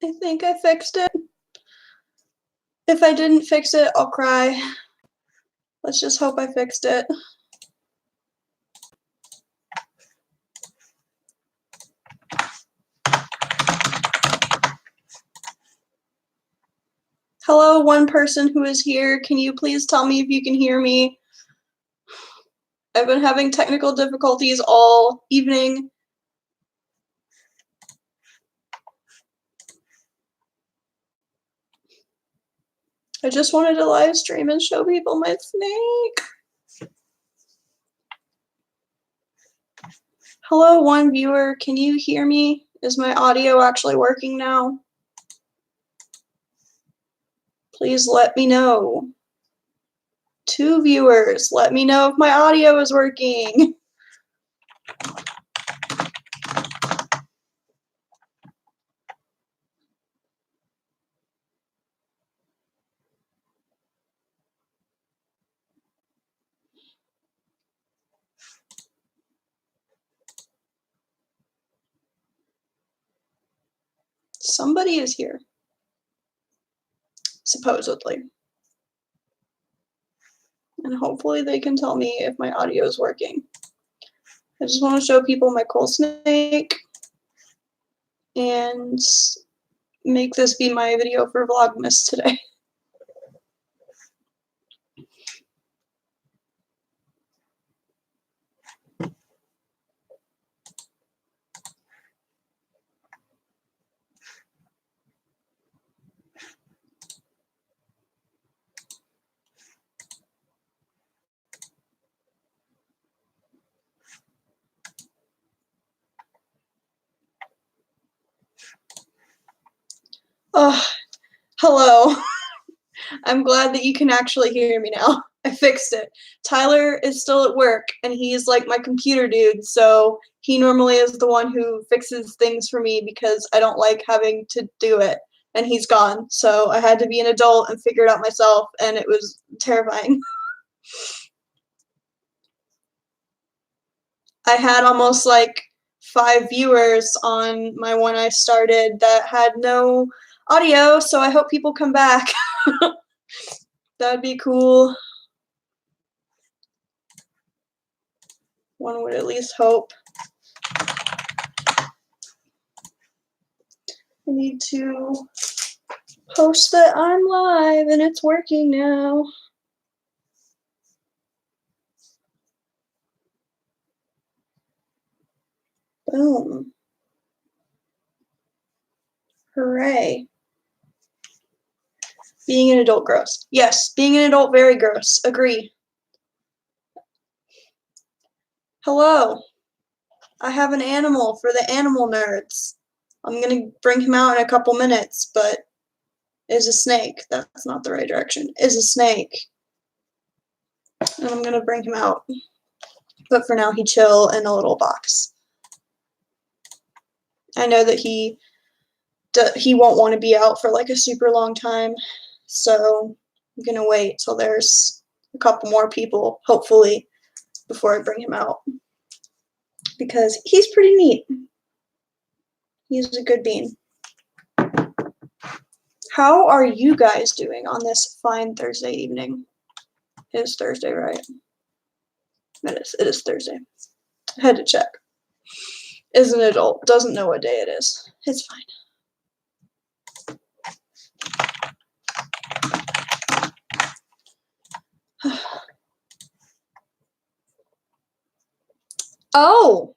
I think I fixed it. If I didn't fix it, I'll cry. Let's just hope I fixed it. Hello, one person who is here. Can you please tell me if you can hear me? I've been having technical difficulties all evening. I just wanted to live stream and show people my snake. Hello, one viewer. Can you hear me? Is my audio actually working now? Please let me know. 2 viewers, let me know if my audio is working. Somebody is here. Supposedly. And hopefully they can tell me if my audio is working. I just want to show people my coal snake and make this be my video for Vlogmas today. Oh, hello. I'm glad that you can actually hear me now. I fixed it. Tyler is still at work, and he's like my computer dude, so he normally is the one who fixes things for me because I don't like having to do it, and he's gone. So I had to be an adult and figure it out myself, and it was terrifying. I had almost like 5 viewers on my one I started that had no audio, so I hope people come back. That'd be cool. One would at least hope. I need to post that I'm live and it's working now. Boom. Hooray. Being an adult gross. Yes, being an adult very gross. Agree. Hello. I have an animal for the animal nerds. I'm gonna bring him out in a couple minutes, but is a snake. That's not the right direction. Is a snake. And I'm gonna bring him out. But for now, he chill in a little box. I know that he won't want to be out for like a super long time, so I'm gonna wait till there's a couple more people, hopefully, before I bring him out. Because he's pretty neat. He's a good bean. How are you guys doing on this fine Thursday evening? It is Thursday, right? It is Thursday. I had to check. Is an adult, doesn't know what day it is. It's fine. Oh!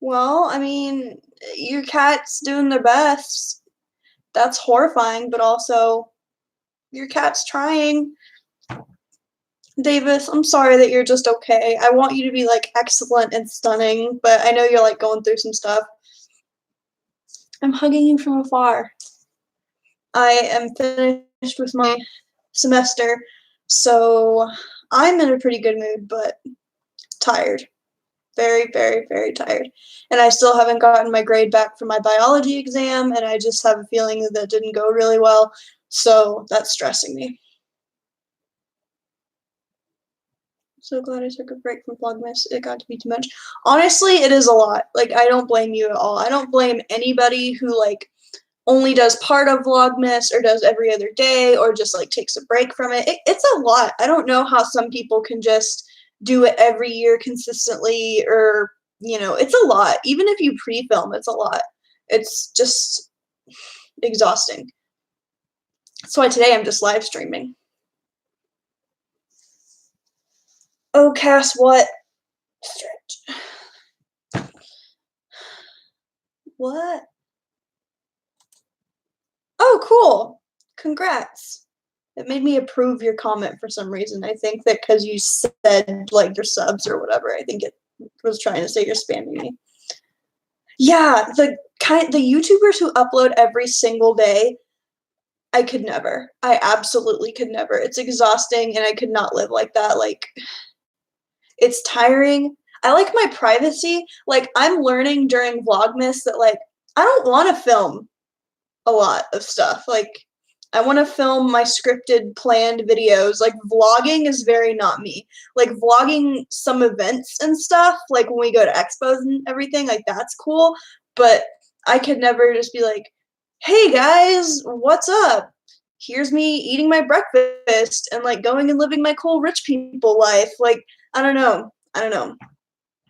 Well, I mean, your cat's doing their best. That's horrifying, but also, your cat's trying. Davis, I'm sorry that you're just okay. I want you to be, like, excellent and stunning, but I know you're, like, going through some stuff. I'm hugging you from afar. I am finished with my semester, so I'm in a pretty good mood, but tired. Very, very, very tired. And I still haven't gotten my grade back from my biology exam, and I just have a feeling that that didn't go really well, so that's stressing me. So glad I took a break from Vlogmas. It got to be too much. Honestly, it is a lot. Like, I don't blame you at all. I don't blame anybody who, like, only does part of Vlogmas or does every other day or just like takes a break from it. It's a lot. I don't know how some people can just do it every year consistently, or, you know, it's a lot. Even if you pre-film, it's a lot. It's just exhausting. That's why today I'm just live streaming. Oh, Cass, what? Stretch. What? Oh, cool. Congrats. It made me approve your comment for some reason. I think that because you said, like, your subs or whatever, I think it was trying to say you're spamming me. Yeah, the YouTubers who upload every single day, I could never. I absolutely could never. It's exhausting, and I could not live like that. Like, it's tiring. I like my privacy. Like, I'm learning during Vlogmas that, like, I don't want to film a lot of stuff. Like, I want to film my scripted, planned videos. Like, vlogging is very not me. Like, vlogging some events and stuff, like when we go to expos and everything, like, that's cool. But I could never just be like, hey guys, what's up? Here's me eating my breakfast and, like, going and living my cool rich people life. Like, I don't know.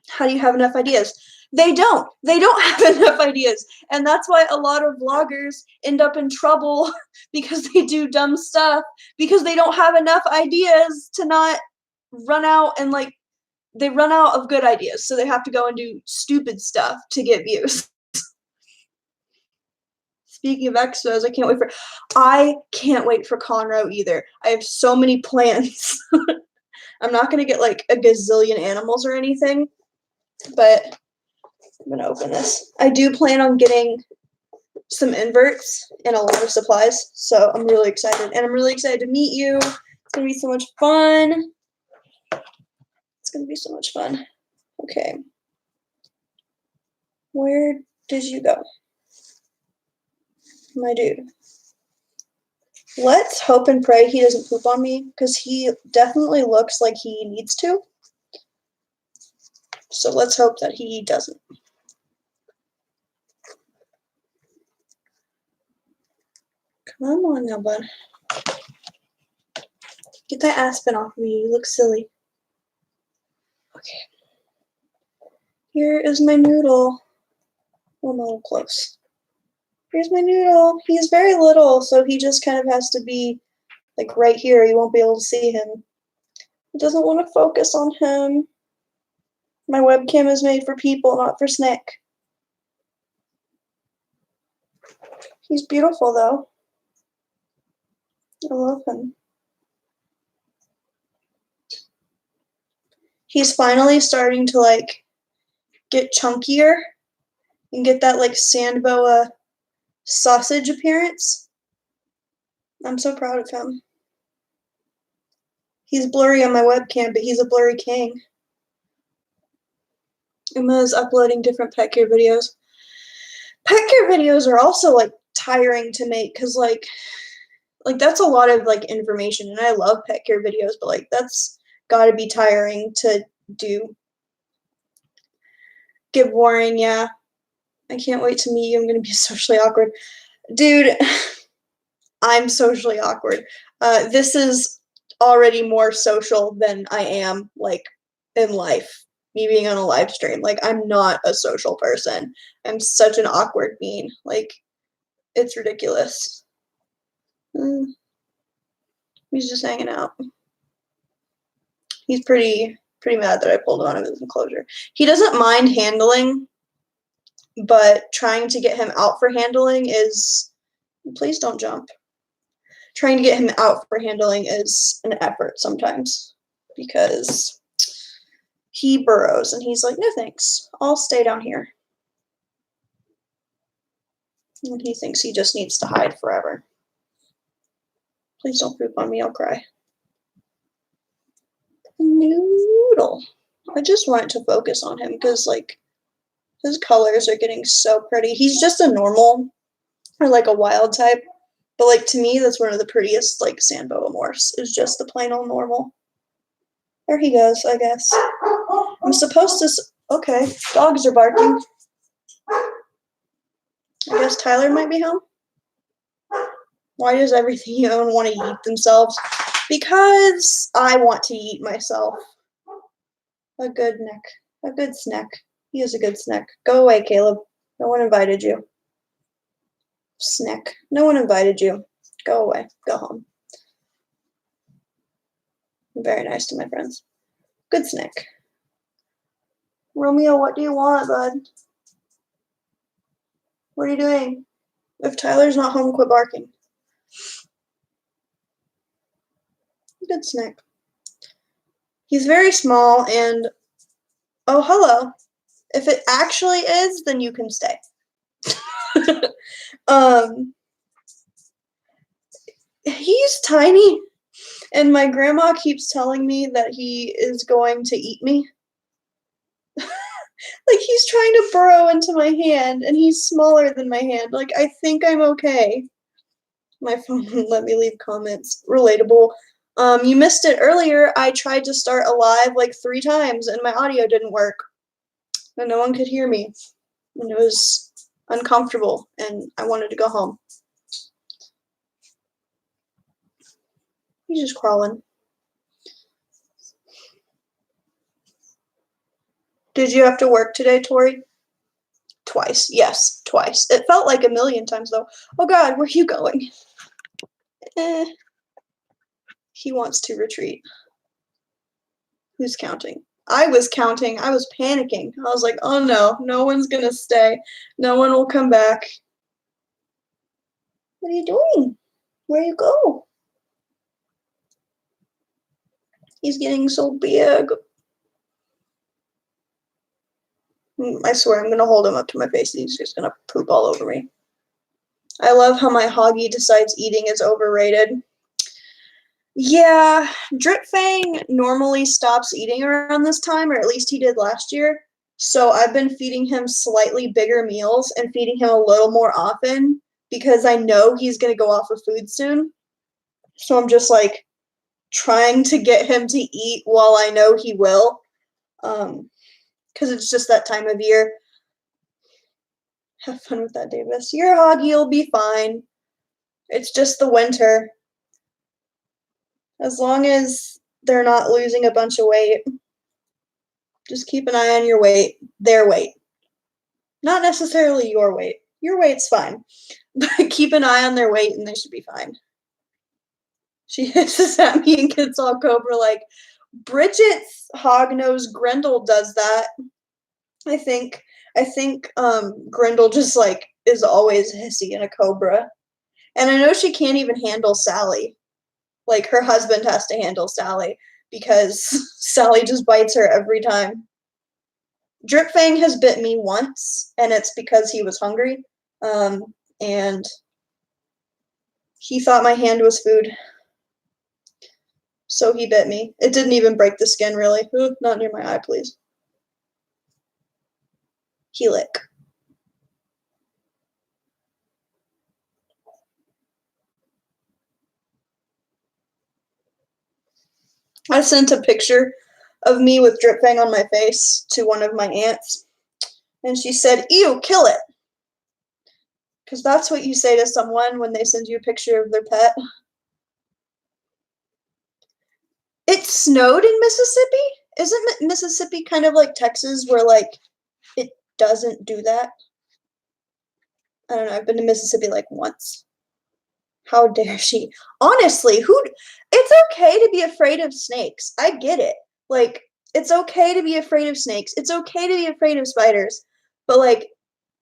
How do you have enough ideas? They don't have enough ideas, and that's why a lot of vloggers end up in trouble because they do dumb stuff, because they don't have enough ideas to not run out, and, like, they run out of good ideas, so they have to go and do stupid stuff to get views. Speaking of expos, I can't wait for Conroe either. I have so many plans. I'm not gonna get, like, a gazillion animals or anything, but I'm gonna open this. I do plan on getting some inverts and a lot of supplies, so I'm really excited. And I'm really excited to meet you. It's gonna be so much fun. It's gonna be so much fun. Okay. Where did you go? My dude. Let's hope and pray he doesn't poop on me, because he definitely looks like he needs to. So let's hope that he doesn't. Come on now, bud. Get that aspen off of you. You look silly. Okay. Here is my noodle. Oh, I'm a little close. Here's my noodle. He's very little, so he just kind of has to be, like, right here. You won't be able to see him. It doesn't want to focus on him. My webcam is made for people, not for Snick. He's beautiful, though. I love him. He's finally starting to, like, get chunkier and get that, like, sand boa sausage appearance. I'm so proud of him. He's blurry on my webcam, but he's a blurry king. Emma's uploading different pet care videos. Pet care videos are also, like, tiring to make, because, like, that's a lot of, like, information, and I love pet care videos, but, like, that's gotta be tiring to do. Give Warren, yeah. I can't wait to meet you. I'm gonna be socially awkward. Dude, I'm socially awkward. This is already more social than I am, like, in life. Me being on a live stream. Like, I'm not a social person. I'm such an awkward being. Like, it's ridiculous. He's just hanging out. He's pretty mad that I pulled him out of his enclosure. He doesn't mind handling, but trying to get him out for handling is, please don't jump. Trying to get him out for handling is an effort sometimes, because he burrows and he's like, no thanks, I'll stay down here. And he thinks he just needs to hide forever. Please don't poop on me, I'll cry. Noodle. I just want to focus on him because, like, his colors are getting so pretty. He's just a normal, or, like, a wild type. But, like, to me, that's one of the prettiest, like, sand boa morphs, is just the plain old normal. There he goes, I guess. I'm supposed to, okay, dogs are barking. I guess Tyler might be home. Why does everything you own want to eat themselves? Because I want to eat myself. A good neck. A good snack. He is a good snack. Go away, Caleb. No one invited you. Snack. No one invited you. Go away. Go home. I'm very nice to my friends. Good snack. Romeo, what do you want, bud? What are you doing? If Tyler's not home, quit barking. Good snack. He's very small and, oh, hello. If it actually is, then you can stay. He's tiny, and my grandma keeps telling me that he is going to eat me. Like, he's trying to burrow into my hand, and he's smaller than my hand. Like, I think I'm okay. My phone wouldn't let me leave comments. Relatable. You missed it earlier. I tried to start a live like 3 times, and my audio didn't work. And no one could hear me. And it was uncomfortable, and I wanted to go home. He's just crawling. Did you have to work today, Tori? Twice. Yes, twice. It felt like a million times, though. Oh, God, where are you going? He wants to retreat. Who's counting? I was counting. I was panicking. I was like, oh, no one's going to stay. No one will come back. What are you doing? Where you go? He's getting so big. I swear, I'm going to hold him up to my face and he's just going to poop all over me. I love how my Hoggy decides eating is overrated. Yeah, Drip Fang normally stops eating around this time, or at least he did last year. So I've been feeding him slightly bigger meals and feeding him a little more often because I know he's going to go off of food soon. So I'm just like trying to get him to eat while I know he will. Because it's just that time of year. Have fun with that, Davis. Your Hoggy will be fine. It's just the winter. As long as they're not losing a bunch of weight, just keep an eye on your weight, their weight. Not necessarily your weight. Your weight's fine. But keep an eye on their weight and they should be fine. She hisses at me and gets all cobra like, Bridget's hognose Grendel does that. I think Grendel just like is always hissy and a cobra. And I know she can't even handle Sally. Like, her husband has to handle Sally because Sally just bites her every time. Drip Fang has bit me once, and it's because he was hungry. And he thought my hand was food. So he bit me. It didn't even break the skin, really. Ooh, not near my eye, please. He lick. I sent a picture of me with Drip Fang on my face to one of my aunts, and she said, ew, kill it. Because that's what you say to someone when they send you a picture of their pet. It snowed in Mississippi? Isn't Mississippi kind of like Texas where, like, it doesn't do that? I don't know. I've been to Mississippi, like, once. How dare she? Honestly, it's okay to be afraid of snakes. I get it. Like, it's okay to be afraid of snakes. It's okay to be afraid of spiders. But, like,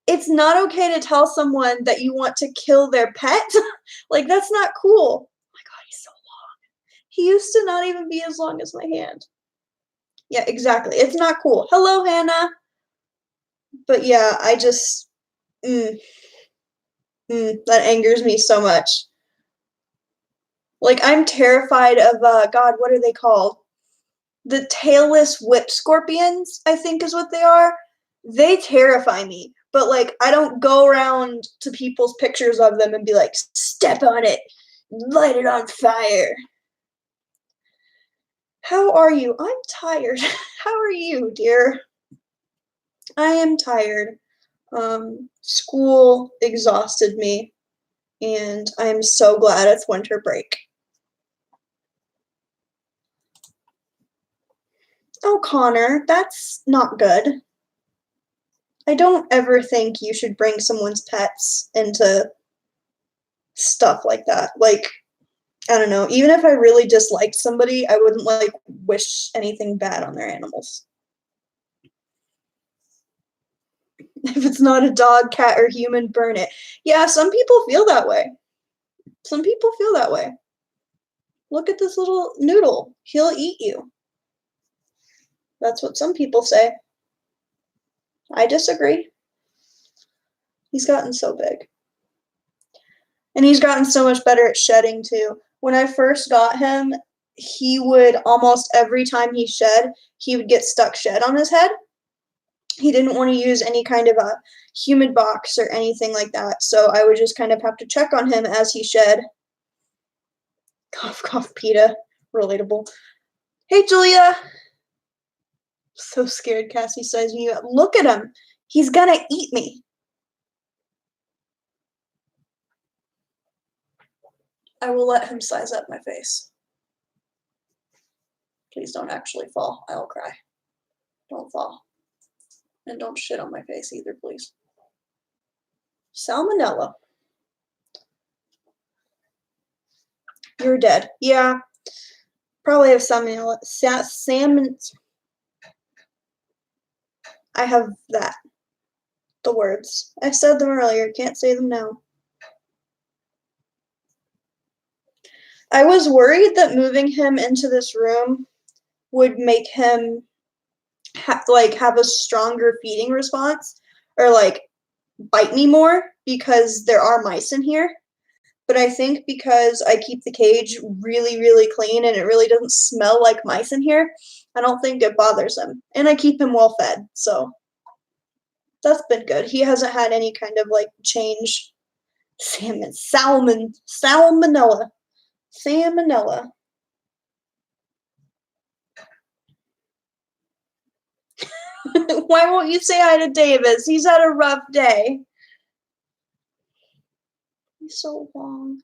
it's not okay to tell someone that you want to kill their pet. Like, that's not cool. Oh my God, he's so long. He used to not even be as long as my hand. Yeah, exactly. It's not cool. Hello, Hannah. But yeah, I just, that angers me so much. Like, I'm terrified of, God, what are they called? The tailless whip scorpions, I think is what they are. They terrify me. But, like, I don't go around to people's pictures of them and be like, step on it, light it on fire. How are you? I'm tired. How are you, dear? I am tired. School exhausted me. and I'm so glad it's winter break. Oh, Connor, that's not good. I don't ever think you should bring someone's pets into stuff like that. Like, I don't know, even if I really disliked somebody, I wouldn't, like, wish anything bad on their animals. If it's not a dog, cat, or human, burn it. Yeah, some people feel that way. Some people feel that way. Look at this little noodle. He'll eat you. That's what some people say. I disagree. He's gotten so big. And he's gotten so much better at shedding too. When I first got him, he would almost every time he shed, he would get stuck shed on his head. He didn't want to use any kind of a humid box or anything like that. So I would just kind of have to check on him as he shed. Cough, cough, PETA. Relatable. Hey, Julia. So scared, Cassie says, you look at him. He's gonna eat me. I will let him size up my face. Please don't actually fall. I'll cry. Don't fall. And don't shit on my face either, please. Salmonella. You're dead. Yeah. Probably have salmonella. Salmon. I have that. The words. I said them earlier. Can't say them now. I was worried that moving him into this room would make him have a stronger feeding response or like bite me more because there are mice in here. But I think because I keep the cage really, really clean and it really doesn't smell like mice in here, I don't think it bothers him. And I keep him well fed, so that's been good. He hasn't had any kind of like change. Salmonella. Why won't you say hi to Davis? He's had a rough day. He's so long.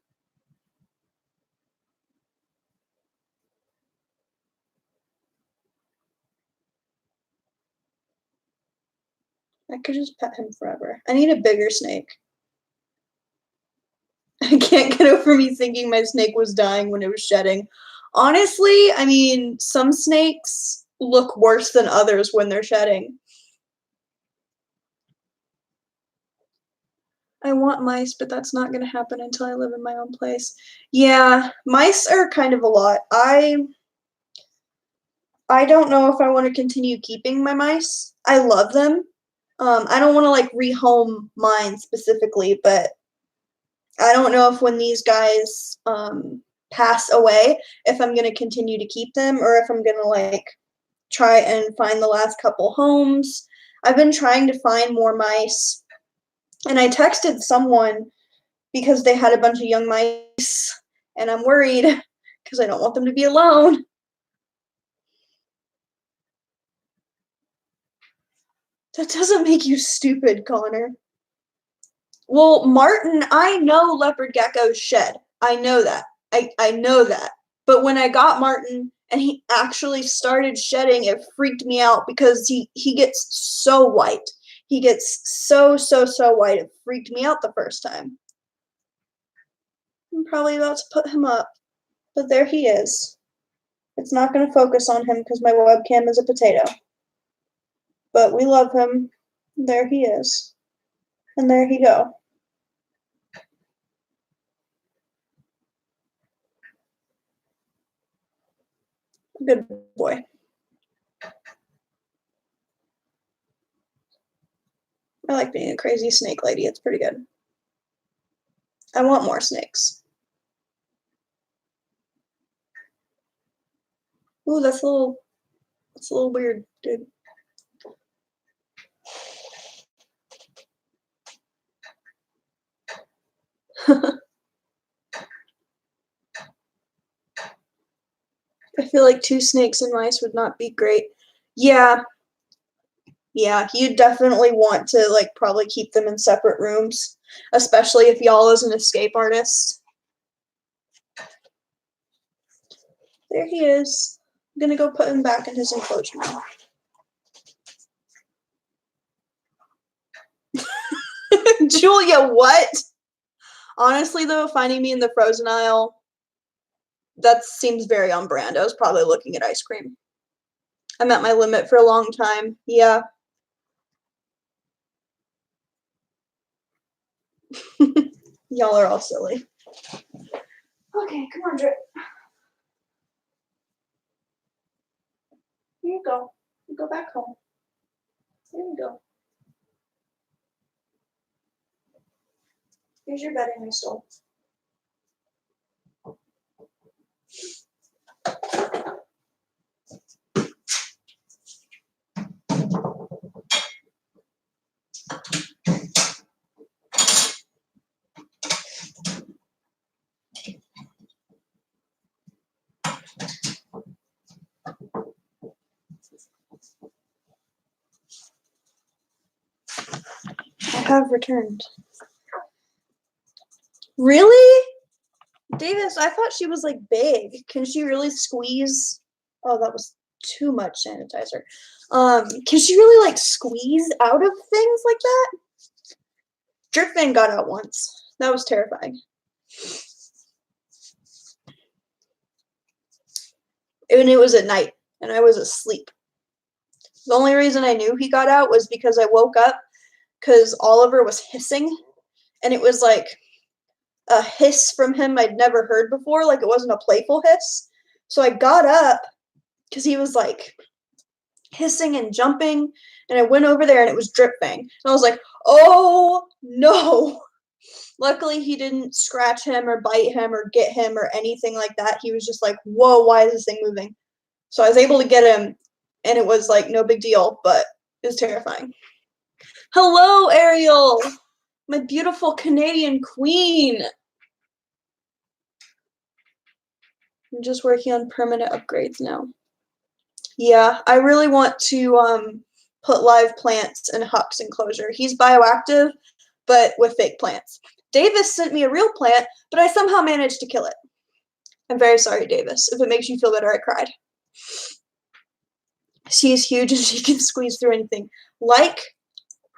I could just pet him forever. I need a bigger snake. I can't get over me thinking my snake was dying when it was shedding. Honestly, I mean, some snakes look worse than others when they're shedding. I want mice, but that's not going to happen until I live in my own place. Yeah, mice are kind of a lot. I don't know if I want to continue keeping my mice. I love them. I don't want to like rehome mine specifically, but I don't know if when these guys pass away, if I'm going to continue to keep them or if I'm going to like try and find the last couple homes. I've been trying to find more mice, and I texted someone because they had a bunch of young mice, and I'm worried because I don't want them to be alone. That doesn't make you stupid, Connor. Well, Martin, I know leopard geckos shed. I know that. I know that. But when I got Martin and he actually started shedding, it freaked me out because he gets so white. He gets so white. It freaked me out the first time. I'm probably about to put him up, but there he is. It's not going to focus on him because my webcam is a potato. But we love him. There he is. And there he go. Good boy. I like being a crazy snake lady. It's pretty good. I want more snakes. Ooh, that's a little weird, dude. I feel like 2 snakes and mice would not be great. Yeah. Yeah, you'd definitely want to like probably keep them in separate rooms. especially if y'all is an escape artist. There he is. I'm gonna go put him back in his enclosure now. Julia, what? Honestly, though, finding me in the frozen aisle, that seems very on brand. I was probably looking at ice cream. I'm at my limit for a long time. Yeah. Y'all are all silly. Okay, come on, Drip. Here you go. You go back home. There you go. Here's your bedding I stole. I have returned. Really? Davis, I thought she was like big. Can she really squeeze? Oh, that was too much sanitizer. Can she really like squeeze out of things like that? Drip Fan got out once. That was terrifying. And it was at night, and I was asleep. The only reason I knew he got out was because I woke up because Oliver was hissing, and it was like a hiss from him I'd never heard before. Like, it wasn't a playful hiss. So I got up because he was like hissing and jumping, and I went over there and it was Drip Fang. And I was like, oh no. Luckily he didn't scratch him or bite him or get him or anything like that. He was just like, whoa, why is this thing moving? So I was able to get him, and it was like no big deal, but it was terrifying. Hello, Ariel, my beautiful Canadian queen. I'm just working on permanent upgrades now. Yeah, I really want to put live plants in Huck's enclosure. He's bioactive, but with fake plants. Davis sent me a real plant, but I somehow managed to kill it. I'm very sorry, Davis. If it makes you feel better, I cried. She is huge and she can squeeze through anything. Like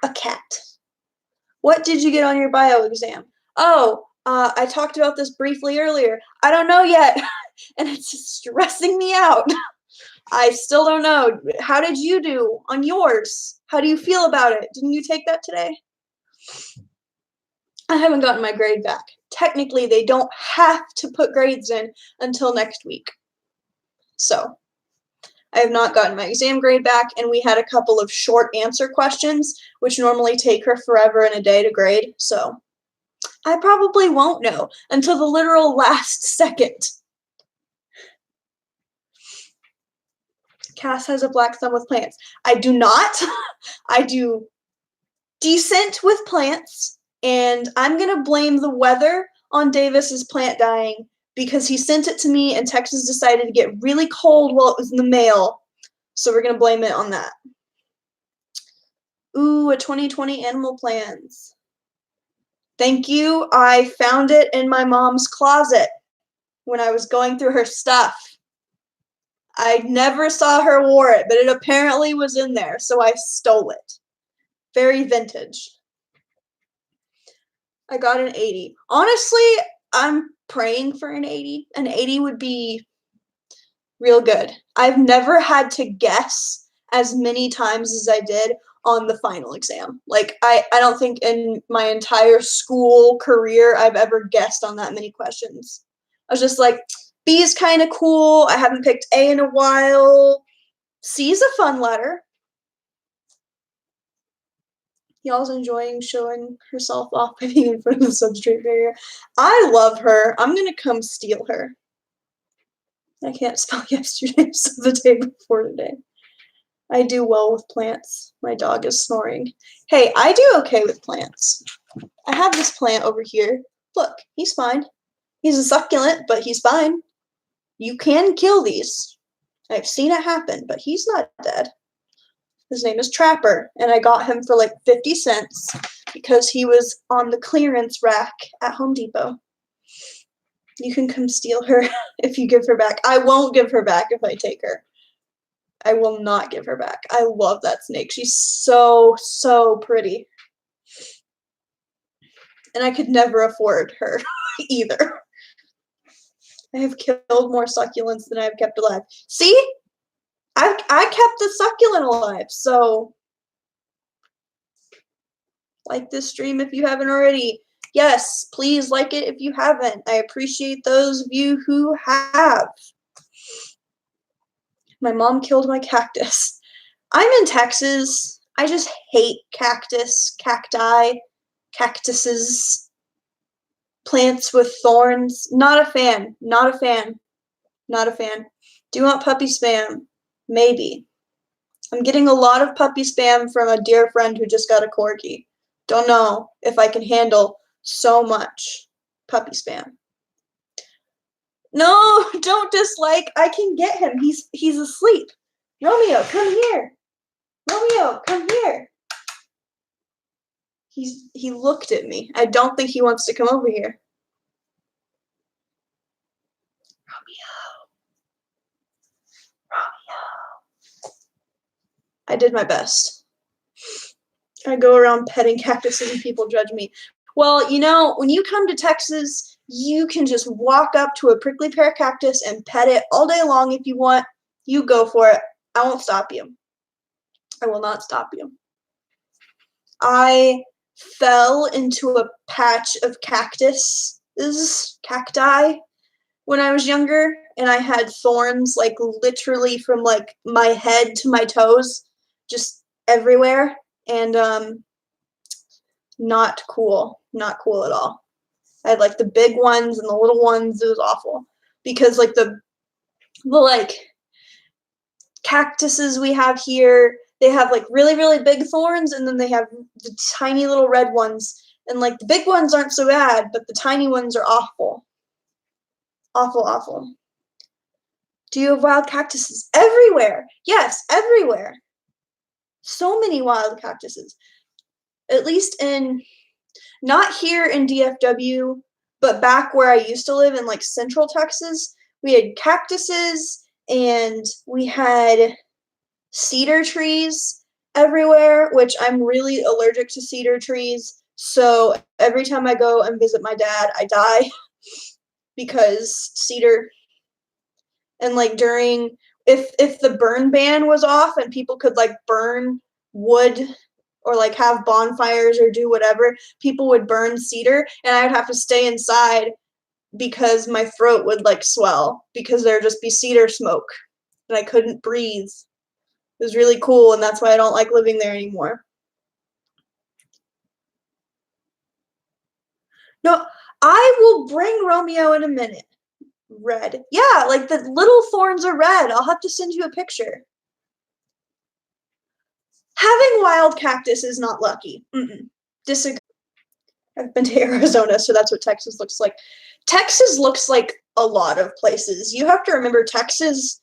a cat. What did you get on your bio exam? Oh, I talked about this briefly earlier. I don't know yet, and it's stressing me out. I still don't know. How did you do on yours? How do you feel about it? Didn't you take that today? I haven't gotten my grade back. Technically, they don't have to put grades in until next week. So, I have not gotten my exam grade back, and we had a couple of short answer questions, which normally take her forever and a day to grade. So, I probably won't know until the literal last second. Cass has a black thumb with plants. I do not. I do decent with plants, and I'm going to blame the weather on Davis's plant dying because he sent it to me and Texas decided to get really cold while it was in the mail. So we're going to blame it on that. Ooh, a 2020 animal plans. Thank you. I found it in my mom's closet when I was going through her stuff. I never saw her wore it, but it apparently was in there, so I stole it. Very vintage. I got an 80. Honestly, I'm praying for an 80. An 80 would be real good. I've never had to guess as many times as I did on the final exam. Like, I don't think in my entire school career I've ever guessed on that many questions. I was just like, B is kind of cool. I haven't picked A in a while. C is a fun letter. Y'all's enjoying showing herself off by being in front of the substrate barrier. I love her. I'm going to come steal her. I can't spell yesterday, so the day before today. I do well with plants. My dog is snoring. Hey, I do okay with plants. I have this plant over here. Look, he's fine. He's a succulent, but he's fine. You can kill these. I've seen it happen, but he's not dead. His name is Trapper, and I got him for like 50 cents because he was on the clearance rack at Home Depot. You can come steal her if you give her back. I won't give her back if I take her. I will not give her back. I love that snake. She's so, so pretty. And I could never afford her either. I have killed more succulents than I have kept alive. See? I kept the succulent alive, so like this stream if you haven't already. Yes, please like it if you haven't. I appreciate those of you who have. My mom killed my cactus. I'm in Texas. I just hate cacti, cactuses, plants with thorns. Not a fan. Not a fan. Not a fan. Do you want puppy spam? Maybe. I'm getting a lot of puppy spam from a dear friend who just got a corgi. Don't know if I can handle so much puppy spam. No, don't dislike. I can get him. He's asleep. Romeo, come here. Romeo, come here. He looked at me. I don't think he wants to come over here. Romeo. I did my best. I go around petting cactuses and people judge me. Well, you know, when you come to Texas, you can just walk up to a prickly pear cactus and pet it all day long if you want. You go for it. I won't stop you. I will not stop you. I fell into a patch of cacti, when I was younger, and I had thorns like literally from like my head to my toes, just everywhere, and not cool at all. I had like the big ones and the little ones. It was awful because like the like cactuses we have here, they have like really, really big thorns, and then they have the tiny little red ones, and like the big ones aren't so bad, but the tiny ones are awful. Awful, awful. Do you have wild cactuses? Everywhere. Yes, everywhere. So many wild cactuses. At least not here in DFW, but back where I used to live in like Central Texas, we had cactuses and we had cedar trees everywhere, which I'm really allergic to cedar trees. So every time I go and visit my dad, I die because cedar. And like during, if the burn ban was off and people could like burn wood or like have bonfires or do whatever, people would burn cedar and I would have to stay inside because my throat would like swell because there'd just be cedar smoke and I couldn't breathe. It was really cool, and that's why I don't like living there anymore. No, I will bring Romeo in a minute. Red. Yeah, like the little thorns are red. I'll have to send you a picture. Having wild cactus is not lucky. Disagree. I've been to Arizona, so that's what Texas looks like. Texas looks like a lot of places. You have to remember Texas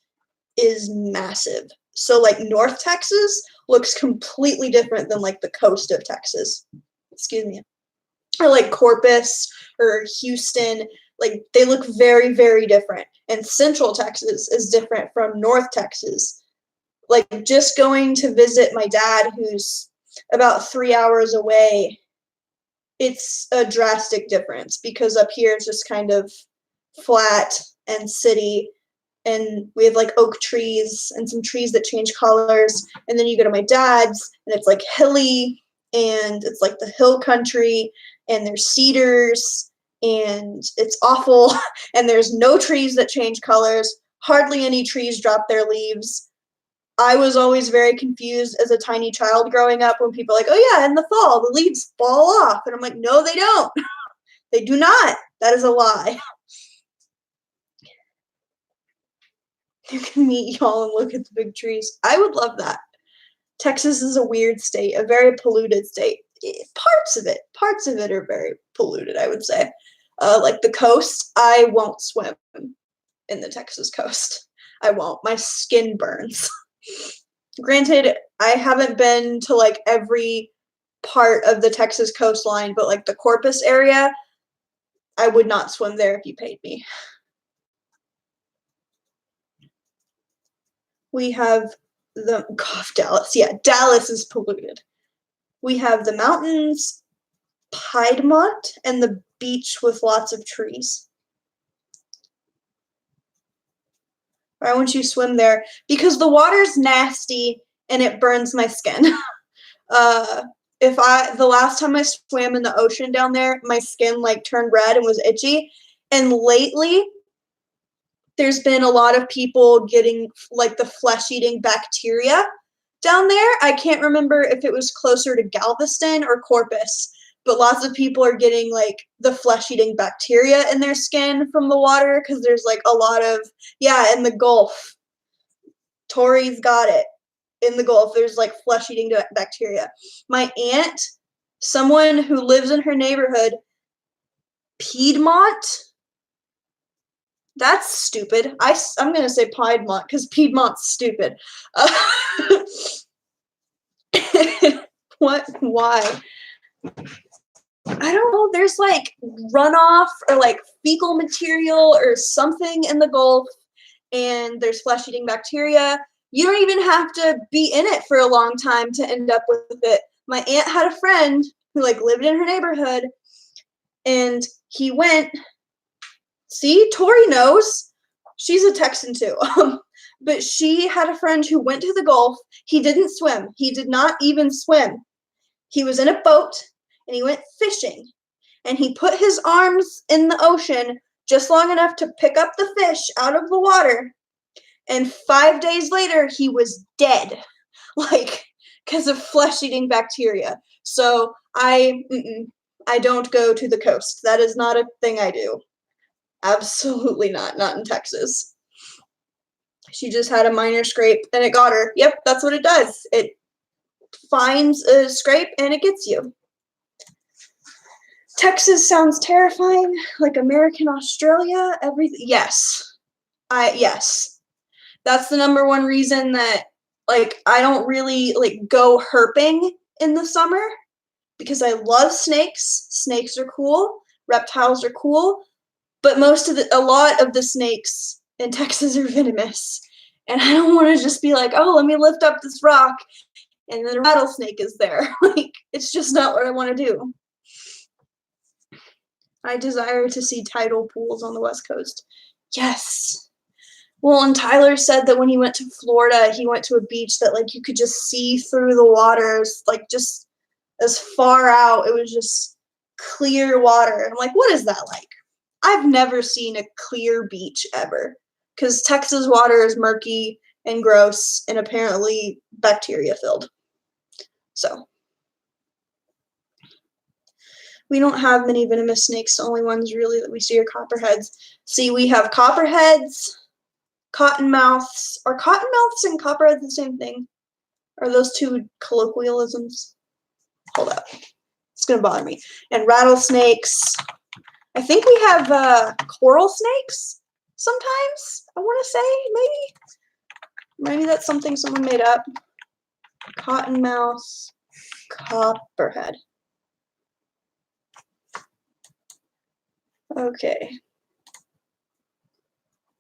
is massive. So like North Texas looks completely different than like the coast of Texas. Excuse me. Or like Corpus or Houston. Like they look very, very different. And Central Texas is different from North Texas. Like just going to visit my dad, who's about 3 hours away, it's a drastic difference because up here it's just kind of flat and city, and we have like oak trees and some trees that change colors, and then you go to my dad's and it's like hilly and it's like the hill country and there's cedars and it's awful and there's no trees that change colors, hardly any trees drop their leaves. I was always very confused as a tiny child growing up when people are like, oh yeah, in the fall, the leaves fall off. And I'm like, no, they don't. They do not. That is a lie. You can meet y'all and look at the big trees. I would love that. Texas is a weird state, a very polluted state. Parts of it are very polluted, I would say. Like the coast, I won't swim in the Texas coast. I won't. My skin burns. Granted, I haven't been to like every part of the Texas coastline, but like the Corpus area, I would not swim there if you paid me. We have the Dallas. Yeah, Dallas is polluted. We have the mountains, Piedmont, and the beach with lots of trees. Why won't you swim there? Because the water's nasty and it burns my skin. The last time I swam in the ocean down there, my skin like turned red and was itchy. And lately, there's been a lot of people getting like the flesh-eating bacteria down there. I can't remember if it was closer to Galveston or Corpus, but lots of people are getting like the flesh-eating bacteria in their skin from the water because there's like a lot of, yeah, in the Gulf. Tori's got it. In the Gulf, there's like flesh-eating bacteria. My aunt, someone who lives in her neighborhood, Piedmont. That's stupid. I'm gonna say Piedmont because Piedmont's stupid. What? Why? I don't know. There's like runoff or like fecal material or something in the Gulf, and there's flesh-eating bacteria. You don't even have to be in it for a long time to end up with it. My aunt had a friend who like lived in her neighborhood, and he went. See, Tori knows. She's a Texan too. But she had a friend who went to the Gulf. He didn't swim. He did not even swim. He was in a boat and he went fishing. And he put his arms in the ocean just long enough to pick up the fish out of the water. And 5 days later, he was dead, like, because of flesh-eating bacteria. So I don't go to the coast. That is not a thing I do. Absolutely not. Not in Texas. She just had a minor scrape and it got her. Yep, that's what it does. It finds a scrape and it gets you. Texas sounds terrifying, like American Australia, everything. Yes. Yes. That's the number one reason that like I don't really like go herping in the summer because I love snakes. Snakes are cool. Reptiles are cool. But a lot of the snakes in Texas are venomous. And I don't want to just be like, oh, let me lift up this rock and then a rattlesnake is there. Like, it's just not what I want to do. I desire to see tidal pools on the West Coast. Yes. Well, and Tyler said that when he went to Florida, he went to a beach that like you could just see through the waters, like just as far out. It was just clear water. I'm like, what is that like? I've never seen a clear beach ever because Texas water is murky and gross and apparently bacteria filled. So we don't have many venomous snakes. The only ones really that we see are copperheads. See, we have copperheads, cottonmouths. Are cottonmouths and copperheads the same thing? Are those two colloquialisms? Hold up. It's going to bother me. And rattlesnakes. I think we have coral snakes sometimes, I want to say, maybe. Maybe that's something someone made up. Cottonmouth, copperhead. Okay.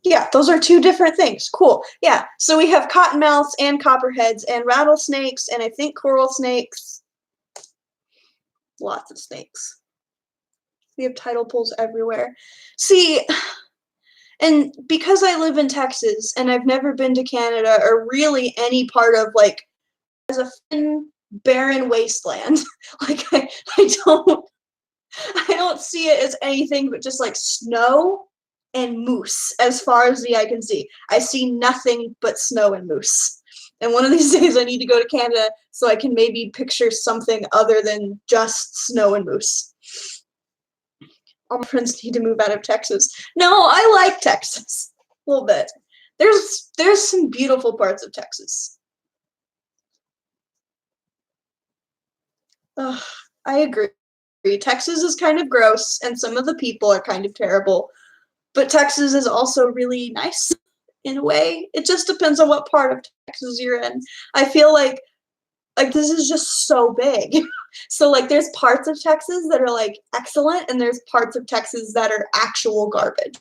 Yeah, those are two different things. Cool. Yeah, so we have cottonmouths and copperheads and rattlesnakes and I think coral snakes. Lots of snakes. We have tidal pools everywhere. See, and because I live in Texas and I've never been to Canada or really any part of like as a thin, barren wasteland, like I don't see it as anything but just like snow and moose as far as the eye can see. I see nothing but snow and moose. And one of these days I need to go to Canada so I can maybe picture something other than just snow and moose. All my friends need to move out of Texas. No, I like Texas a little bit. There's some beautiful parts of Texas. Ugh, I agree. Texas is kind of gross, and some of the people are kind of terrible. But Texas is also really nice. in a way. It just depends on what part of Texas you're in. I feel like this is just so big. So like there's parts of Texas that are like excellent and there's parts of Texas that are actual garbage.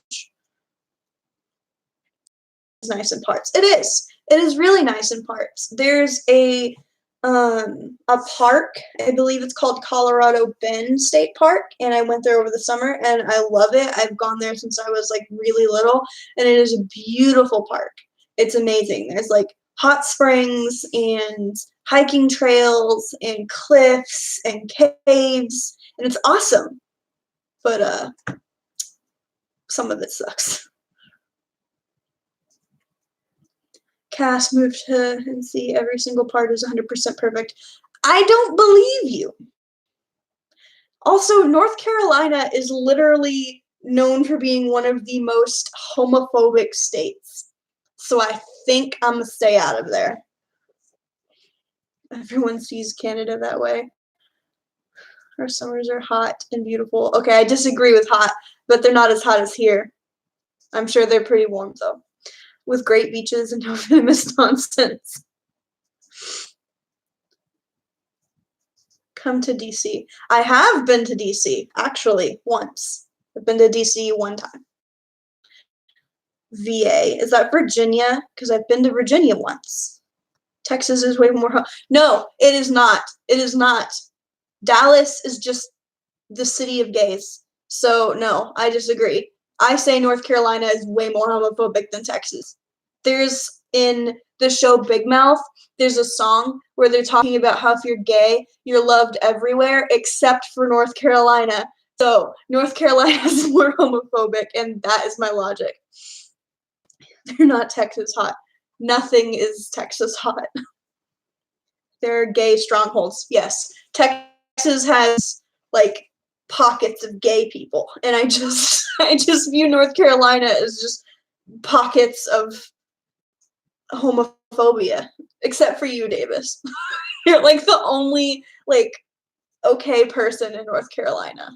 It's nice in parts. It is. It is really nice in parts. There's a park, I believe it's called Colorado Bend State Park, and I went there over the summer and I love it. I've gone there since I was like really little, and it is a beautiful park. It's amazing. There's like hot springs and hiking trails and cliffs and caves, and it's awesome. But some of it sucks. Cass moved to NC. Every single part is 100% perfect. I don't believe you. Also, North Carolina is literally known for being one of the most homophobic states. So I think I'm going to stay out of there. Everyone sees Canada that way. Our summers are hot and beautiful. Okay, I disagree with hot, but they're not as hot as here. I'm sure they're pretty warm, though, with great beaches and no venomous nonsense. Come to DC. I have been to DC, actually, once. I've been to DC one time. VA. Is that Virginia? Because I've been to Virginia once. Texas is way more. No, it is not. It is not. Dallas is just the city of gays. So, no, I disagree. I say North Carolina is way more homophobic than Texas. There's, in the show Big Mouth, there's a song where they're talking about how if you're gay, you're loved everywhere except for North Carolina. So, North Carolina is more homophobic, and that is my logic. They're not Texas hot. Nothing is Texas hot. They're gay strongholds. Yes. Texas has like pockets of gay people, and I just view North Carolina as just pockets of homophobia, except for you, Davis. You're like the only like okay person in North Carolina.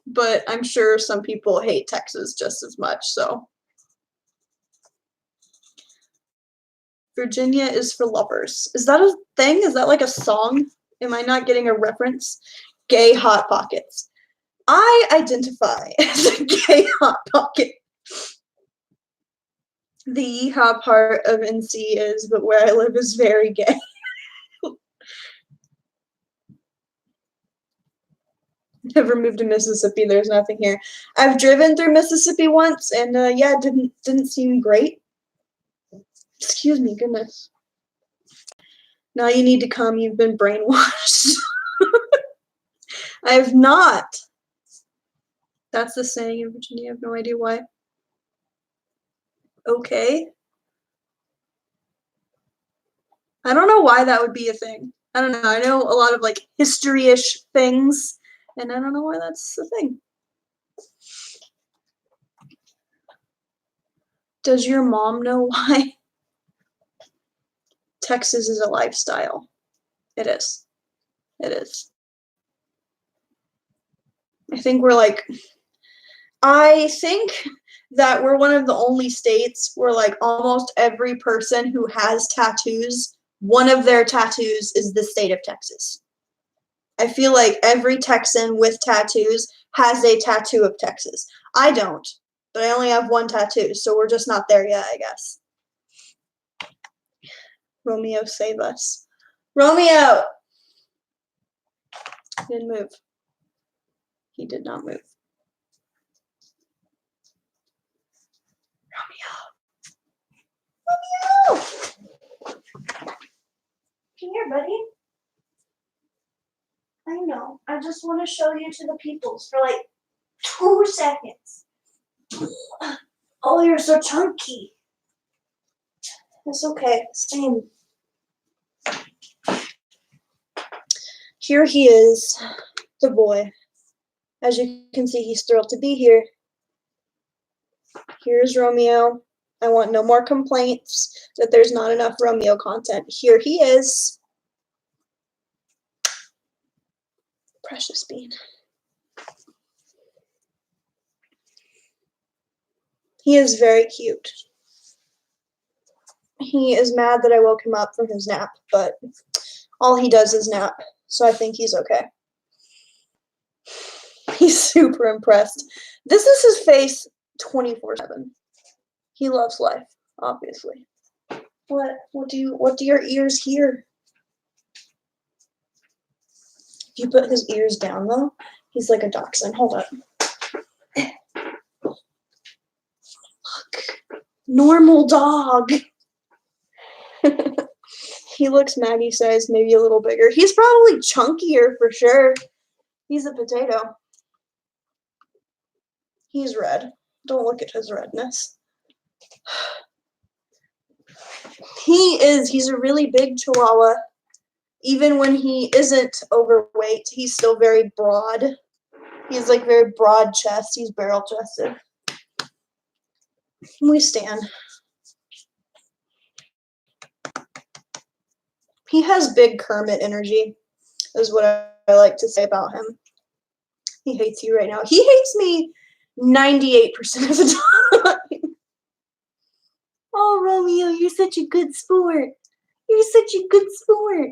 But I'm sure some people hate Texas just as much, so. Virginia is for lovers. Is that a thing? Is that like a song? Am I not getting a reference? Gay Hot Pockets. I identify as a gay Hot Pocket. The yeehaw part of NC is, but where I live is very gay. Never moved to Mississippi. There's nothing here. I've driven through Mississippi once, and yeah, it didn't seem great. Excuse me, goodness. Now you need to come. You've been brainwashed. I have not. That's the saying in Virginia. I have no idea why. Okay. I don't know why that would be a thing. I don't know. I know a lot of like history-ish things, and I don't know why that's a thing. Does your mom know why? Texas is a lifestyle. It is. It is. I think that we're one of the only states where like almost every person who has tattoos, one of their tattoos is the state of Texas. I feel like every Texan with tattoos has a tattoo of Texas. I don't, but I only have one tattoo, so we're just not there yet, I guess. Romeo, save us. Romeo! He didn't move. He did not move. Romeo! Come here, buddy. I know. I just want to show you to the peoples for like 2 seconds. Oh, you're so chunky. It's okay. Same. Here he is, the boy. As you can see, he's thrilled to be here. Here's Romeo. I want no more complaints that there's not enough Romeo content. Here he is. Precious bean. He is very cute. He is mad that I woke him up from his nap, but all he does is nap, so I think he's okay. He's super impressed. This is his face 24/7. He loves life, obviously. What do your ears hear? If you put his ears down though, he's like a dachshund. Hold up. Look. Normal dog. He looks Maggie sized, maybe a little bigger. He's probably chunkier for sure. He's a potato. He's red. Don't look at his redness. He's a really big Chihuahua. Even when he isn't overweight, he's still very broad. He's like very broad chest. He's barrel chested. We stand. He has big Kermit energy, is what I like to say about him. He hates you right now. He hates me 98% of the time. Oh, Romeo, you're such a good sport. You're such a good sport.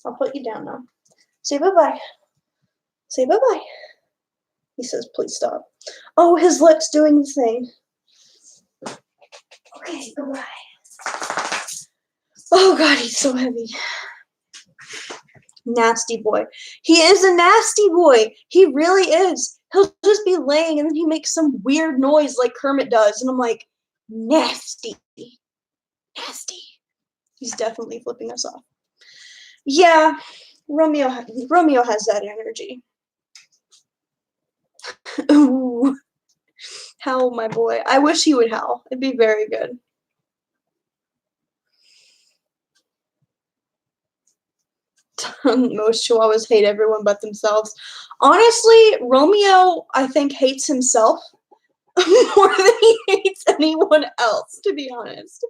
I'll put you down now. Say bye-bye. Say bye-bye. He says, please stop. Oh, his lip's doing the thing. Okay, bye-bye. Oh, God, he's so heavy. Nasty boy. He is a nasty boy. He really is. He'll just be laying and then he makes some weird noise like Kermit does. And I'm like, nasty. Nasty. He's definitely flipping us off. Yeah, Romeo has that energy. Ooh. Howl, my boy. I wish he would howl. It'd be very good. Most Chihuahuas hate everyone but themselves. Honestly, Romeo, I think, hates himself more than he hates anyone else, to be honest.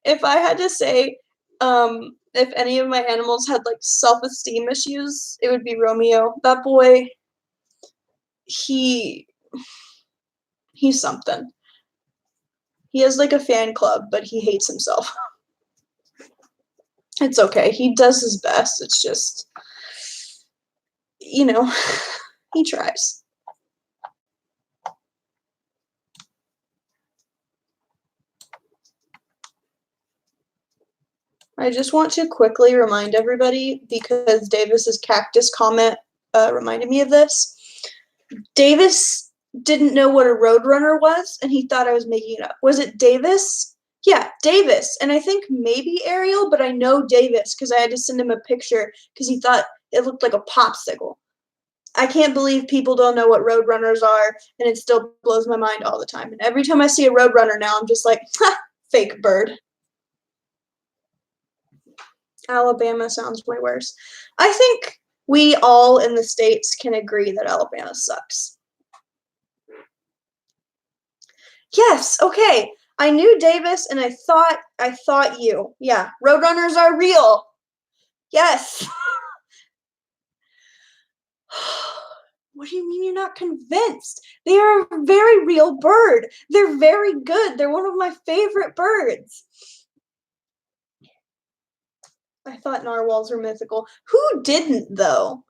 If I had to say, if any of my animals had like self-esteem issues, it would be Romeo. That boy, he's something. He has like a fan club, but he hates himself. It's okay. He does his best. It's just, you know, he tries. I just want to quickly remind everybody, because Davis's cactus comment reminded me of this. Davis didn't know what a roadrunner was, and he thought I was making it up. Was it Davis? Yeah, Davis. And I think maybe Ariel, but I know Davis because I had to send him a picture because he thought it looked like a popsicle. I can't believe people don't know what roadrunners are, and it still blows my mind all the time. And every time I see a roadrunner now, I'm just like, ha, fake bird. Alabama sounds way worse. I think we all in the States can agree that Alabama sucks. Yes, okay. I knew Davis and I thought you. Yeah, roadrunners are real. Yes. What do you mean you're not convinced? They are a very real bird. They're very good. They're one of my favorite birds. I thought narwhals were mythical. Who didn't, though?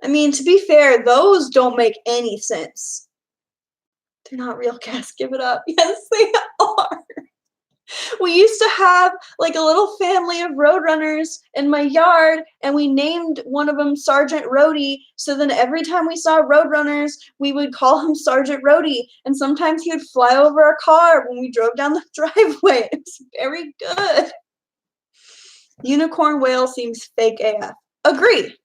I mean, to be fair, those don't make any sense. They're not real cats. Give it up. Yes, they are. We used to have like a little family of roadrunners in my yard, and we named one of them Sergeant Rhodey. So then every time we saw roadrunners, we would call him Sergeant Rhodey. And sometimes he would fly over our car when we drove down the driveway. It was very good. Unicorn whale seems fake AF. Agreed.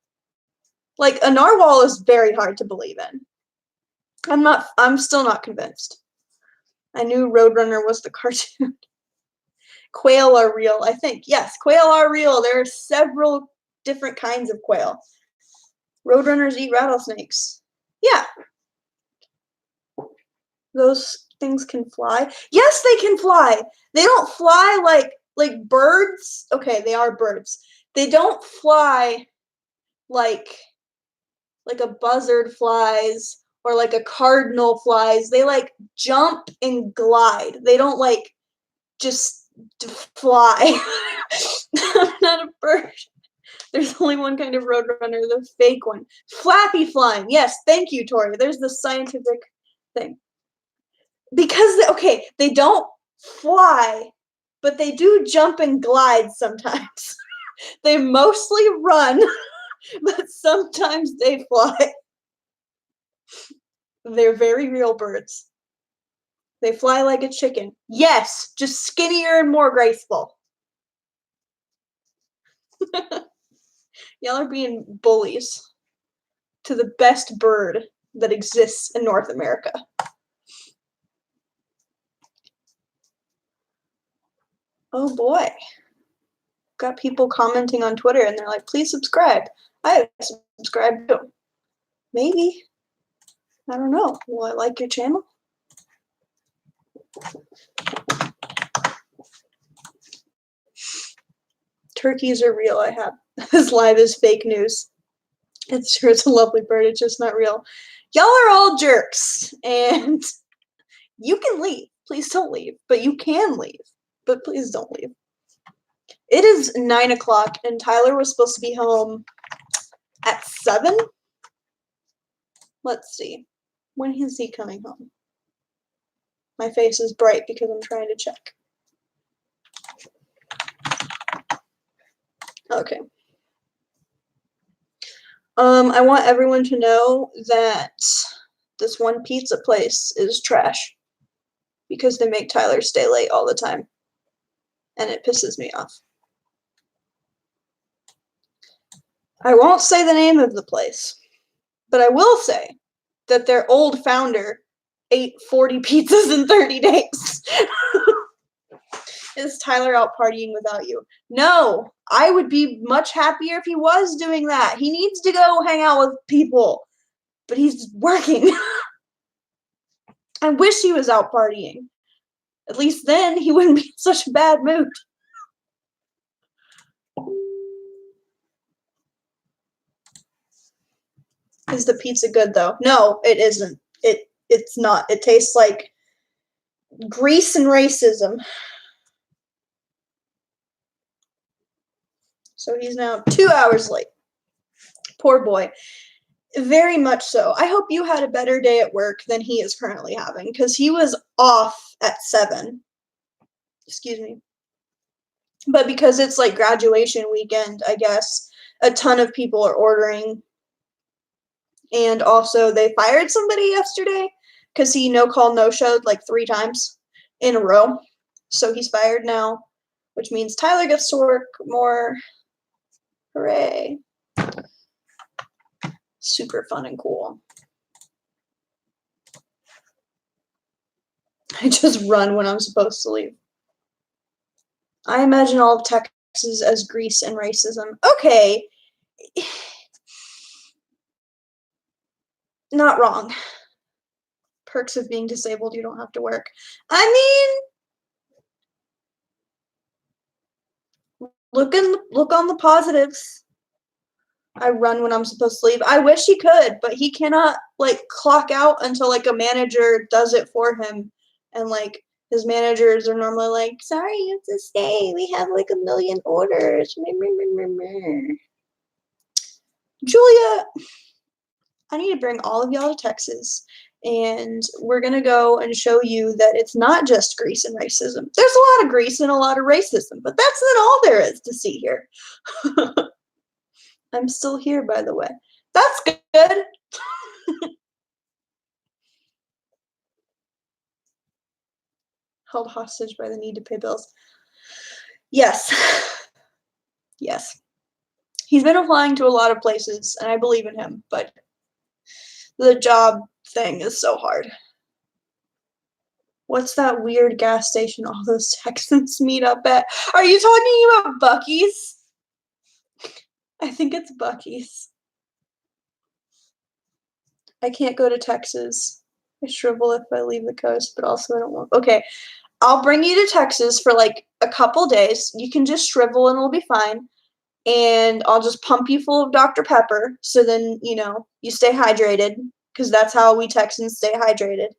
Like, a narwhal is very hard to believe in. I'm still not convinced. I knew Roadrunner was the cartoon. Quail are real, I think. Yes, quail are real. There are several different kinds of quail. Roadrunners eat rattlesnakes. Yeah. Those things can fly. Yes, they can fly. They don't fly like birds. Okay, they are birds. They don't fly like a buzzard flies or like a cardinal flies, they like jump and glide. They don't like just fly. I'm not a bird. There's only one kind of roadrunner, the fake one. Flappy flying. Yes, thank you, Tori. There's the scientific thing. Because, okay, they don't fly, but they do jump and glide sometimes. They mostly run, but sometimes they fly. They're very real birds. They fly like a chicken. Yes, just skinnier and more graceful. Y'all are being bullies to the best bird that exists in North America. Oh boy. Got people commenting on Twitter and they're like, please subscribe. I subscribe too. Maybe. I don't know. Will I like your channel? Turkeys are real, I have. This live is fake news. It's sure it's a lovely bird, it's just not real. Y'all are all jerks, and you can leave. Please don't leave. But you can leave. But please don't leave. It is 9 o'clock, and Tyler was supposed to be home at 7? Let's see. When is he coming home? My face is bright because I'm trying to check. Okay. I want everyone to know that this one pizza place is trash because they make Tyler stay late all the time, and it pisses me off. I won't say the name of the place, but I will say that their old founder ate 40 pizzas in 30 days. Is Tyler out partying without you? No, I would be much happier if he was doing that. He needs to go hang out with people, but he's working. I wish he was out partying. At least then he wouldn't be in such a bad mood. Is the pizza good though? No, it isn't. It's not. It tastes like grease and racism. So he's now 2 hours late. Poor boy. Very much so. I hope you had a better day at work than he is currently having, because he was off at 7. Excuse me. But because it's like graduation weekend, I guess, a ton of people are ordering. And also they fired somebody yesterday because he no-call, no-showed like 3 times in a row. So he's fired now, which means Tyler gets to work more. Hooray. Super fun and cool. I just run when I'm supposed to leave. I imagine all of Texas as grease and racism. Okay. Not wrong. Perks of being disabled, you don't have to work. I mean, look on the positives. I run when I'm supposed to leave. I wish he could, but he cannot like clock out until like a manager does it for him. And like his managers are normally like, sorry, you have to stay. We have like 1 million orders. Julia, I need to bring all of y'all to Texas. And we're going to go and show you that it's not just grease and racism. There's a lot of grease and a lot of racism, but that's not all there is to see here. I'm still here, by the way. That's good. Held hostage by the need to pay bills. Yes. Yes. He's been applying to a lot of places, and I believe in him, but the job thing is so hard. What's that weird gas station all those Texans meet up at? Are you talking about Buc-ee's? I think it's Buc-ee's. I can't go to Texas. I shrivel if I leave the coast, but also I don't want. Okay, I'll bring you to Texas for like a couple days. You can just shrivel and it'll be fine. And I'll just pump you full of Dr. Pepper, so then, you know, you stay hydrated. because that's how we Texans stay hydrated.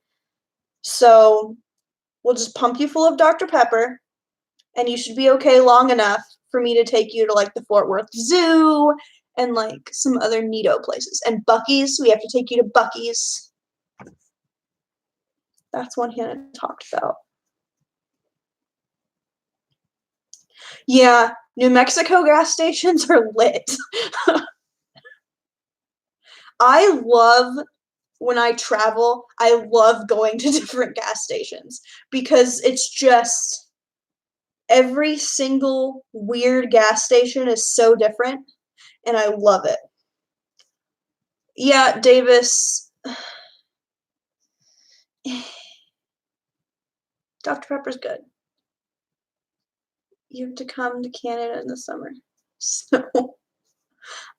So we'll just pump you full of Dr. Pepper, and you should be okay long enough for me to take you to like the Fort Worth Zoo and like some other neato places. And Buc-ee's, we have to take you to Buc-ee's. That's one Hannah talked about. Yeah, New Mexico gas stations are lit. I love when I travel, I love going to different gas stations because it's just every single weird gas station is so different and I love it. Yeah, Davis. Dr. Pepper's good. You have to come to Canada in the summer. Snow.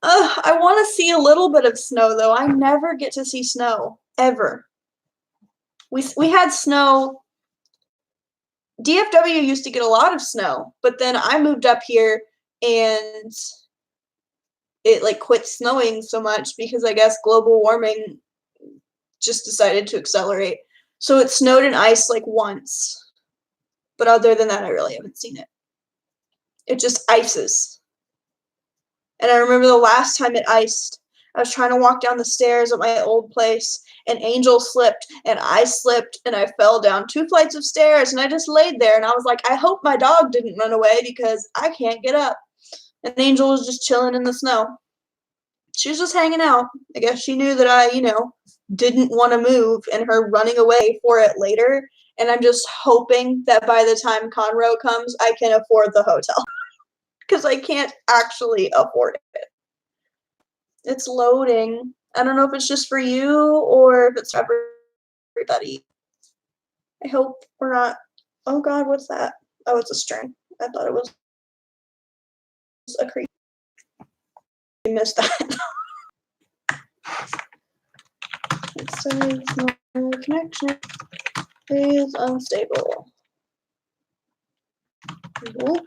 I want to see a little bit of snow though. I never get to see snow ever. We had snow. DFW used to get a lot of snow, but then I moved up here and it like quit snowing so much because I guess global warming just decided to accelerate. So it snowed and iced like once. But other than that, I really haven't seen it. It just ices. And I remember the last time it iced, I was trying to walk down the stairs at my old place, and Angel slipped, and I slipped, and I fell down 2 flights of stairs, and I just laid there, and I was like, I hope my dog didn't run away because I can't get up. And Angel was just chilling in the snow. She was just hanging out. I guess she knew that I, didn't want to move, and her running away for it later. And I'm just hoping that by the time Conroe comes, I can afford the hotel. Because I can't actually afford it. It's loading. I don't know if it's just for you or if it's for everybody. I hope we're not. Oh God, what's that? Oh, it's a string. I thought it was a creep. I missed that. It says my connection is unstable. Cool.